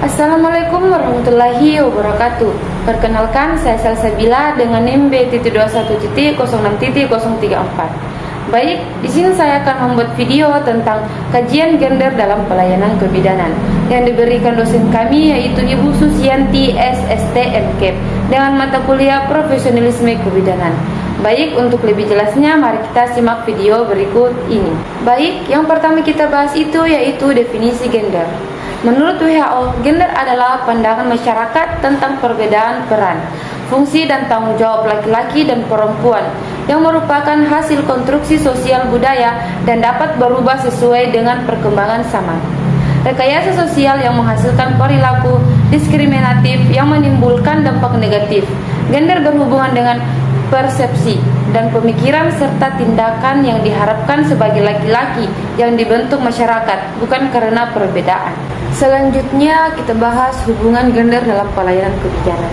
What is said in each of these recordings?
Assalamualaikum warahmatullahi wabarakatuh. Perkenalkan, saya Salsabila dengan NIM B.21.06.034. Baik, di sini saya akan membuat video tentang kajian gender dalam pelayanan kebidanan yang diberikan dosen kami, yaitu Ibu Susianti SST MKEP dengan mata kuliah Profesionalisme Kebidanan. Baik, untuk lebih jelasnya mari kita simak video berikut ini. Baik, yang pertama kita bahas itu yaitu definisi gender. Menurut WHO, gender adalah pandangan masyarakat tentang perbedaan peran, fungsi dan tanggung jawab laki-laki dan perempuan yang merupakan hasil konstruksi sosial budaya dan dapat berubah sesuai dengan perkembangan zaman. Rekayasa sosial yang menghasilkan perilaku diskriminatif yang menimbulkan dampak negatif. Gender berhubungan dengan persepsi dan pemikiran serta tindakan yang diharapkan sebagai laki-laki yang dibentuk masyarakat, bukan karena perbedaan. Selanjutnya kita bahas hubungan gender dalam pelayanan kebidanan.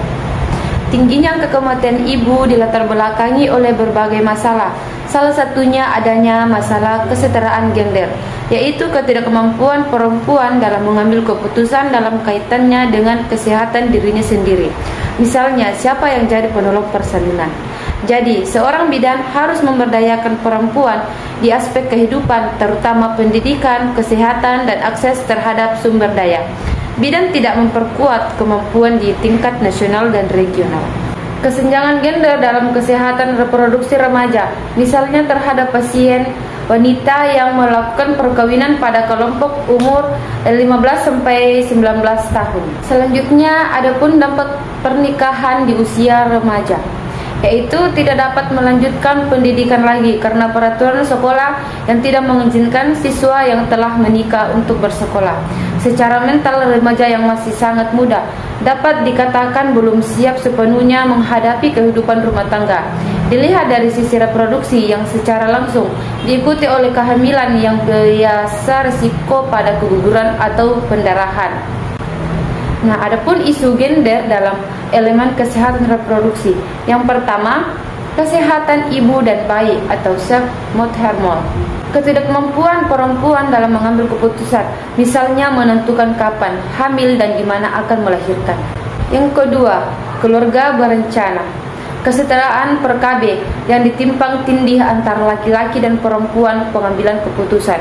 Tingginya angka kematian ibu dilatar belakangi oleh berbagai masalah. Salah satunya adanya masalah kesetaraan gender, yaitu ketidakmampuan perempuan dalam mengambil keputusan dalam kaitannya dengan kesehatan dirinya sendiri. Misalnya, siapa yang jadi penolong persalinan. Jadi, seorang bidan harus memberdayakan perempuan di aspek kehidupan, terutama pendidikan, kesehatan, dan akses terhadap sumber daya. Bidan tidak memperkuat kemampuan di tingkat nasional dan regional. Kesenjangan gender dalam kesehatan reproduksi remaja, misalnya terhadap pasien wanita yang melakukan perkawinan pada kelompok umur 15-19 tahun. Selanjutnya, adapun dampak pernikahan di usia remaja, yaitu tidak dapat melanjutkan pendidikan lagi karena peraturan sekolah yang tidak mengizinkan siswa yang telah menikah untuk bersekolah. Secara mental, remaja yang masih sangat muda dapat dikatakan belum siap sepenuhnya menghadapi kehidupan rumah tangga. Dilihat dari sisi reproduksi yang secara langsung diikuti oleh kehamilan yang biasa risiko pada keguguran atau pendarahan. Nah, adapun isu gender dalam elemen kesehatan reproduksi. Yang pertama, kesehatan ibu dan bayi atau self hormone. Ketidakmampuan perempuan dalam mengambil keputusan, misalnya menentukan kapan hamil dan di mana akan melahirkan. Yang kedua, keluarga berencana. Kesetaraan per KB yang ditimpang tindih antara laki-laki dan perempuan pengambilan keputusan.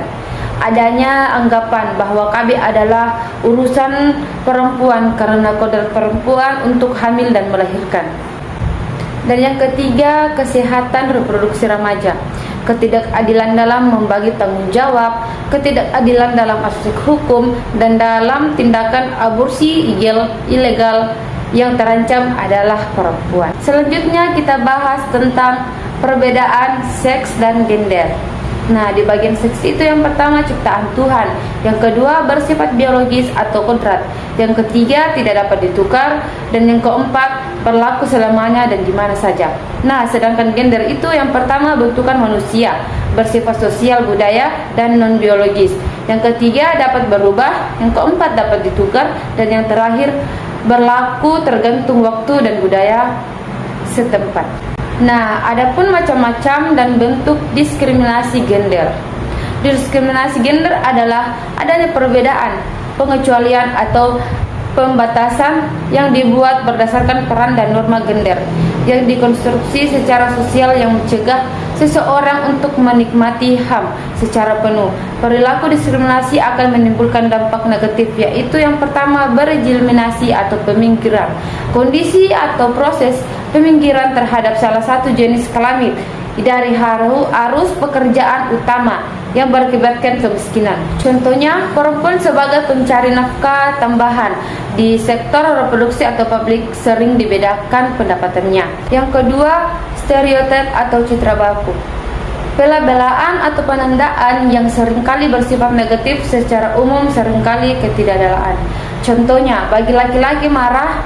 Adanya anggapan bahwa KB adalah urusan perempuan karena kodrat perempuan untuk hamil dan melahirkan. Dan yang ketiga, kesehatan reproduksi remaja. Ketidakadilan dalam membagi tanggung jawab, ketidakadilan dalam aspek hukum, dan dalam tindakan aborsi ilegal yang terancam adalah perempuan. Selanjutnya kita bahas tentang perbedaan seks dan gender. Nah, di bagian seks itu yang pertama ciptaan Tuhan, yang kedua bersifat biologis atau kodrat, yang ketiga tidak dapat ditukar, dan yang keempat berlaku selamanya dan di mana saja. Nah, sedangkan gender itu yang pertama bentukan manusia, bersifat sosial budaya dan non biologis, yang ketiga dapat berubah, yang keempat dapat ditukar, dan yang terakhir berlaku tergantung waktu dan budaya setempat. Nah, adapun macam-macam dan bentuk diskriminasi gender. Diskriminasi gender adalah adanya perbedaan, pengecualian atau pembatasan yang dibuat berdasarkan peran dan norma gender yang dikonstruksi secara sosial yang mencegah seseorang untuk menikmati HAM secara penuh. Perilaku diskriminasi akan menimbulkan dampak negatif, yaitu yang pertama berdiskriminasi atau pemingkiran. Kondisi atau proses pemingkiran terhadap salah satu jenis kelamin dari arus pekerjaan utama yang berakibatkan kemiskinan. Contohnya, perempuan sebagai pencari nafkah tambahan di sektor reproduksi atau publik sering dibedakan pendapatannya. Yang kedua, stereotip atau citra baku. Bela-belaan atau penandaan yang seringkali bersifat negatif secara umum, seringkali ketidakadalaan. Contohnya, bagi laki-laki marah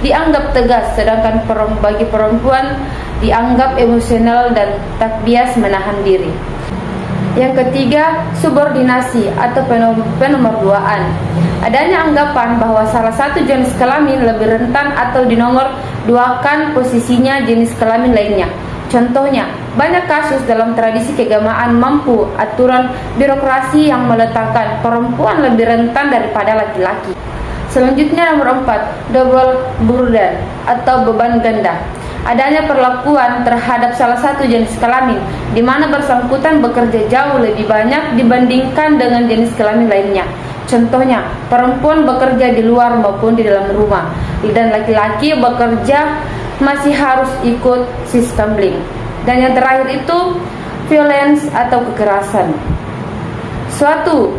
dianggap tegas, sedangkan bagi perempuan dianggap emosional dan tak bias menahan diri. Yang ketiga, subordinasi atau penomorduaan. Adanya anggapan bahwa salah satu jenis kelamin lebih rentan atau dinomor duakan posisinya jenis kelamin lainnya. Contohnya, banyak kasus dalam tradisi keagamaan mampu aturan birokrasi yang meletakkan perempuan lebih rentan daripada laki-laki. Selanjutnya nomor 4, double burden atau beban ganda. Adanya perlakuan terhadap salah satu jenis kelamin di mana bersangkutan bekerja jauh lebih banyak dibandingkan dengan jenis kelamin lainnya. Contohnya, perempuan bekerja di luar maupun di dalam rumah, dan laki-laki bekerja masih harus ikut sistem link. Dan yang terakhir itu violence atau kekerasan. Suatu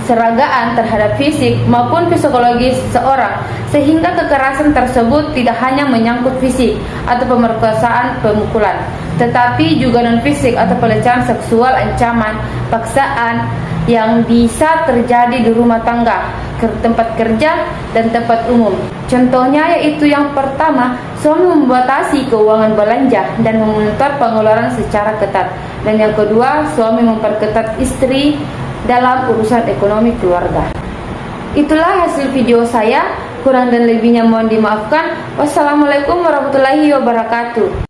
seragaan terhadap fisik maupun psikologis seseorang, sehingga kekerasan tersebut tidak hanya menyangkut fisik atau pemerkosaan, pemukulan, tetapi juga non-fisik atau pelecehan seksual, ancaman, paksaan yang bisa terjadi di rumah tangga, tempat kerja, dan tempat umum. Contohnya yaitu yang pertama, suami membatasi keuangan belanja dan memonitor pengeluaran secara ketat. Dan yang kedua, suami memperketat istri dalam urusan ekonomi keluarga. Itulah hasil video saya, kurang dan lebihnya mohon dimaafkan. Wassalamualaikum warahmatullahi wabarakatuh.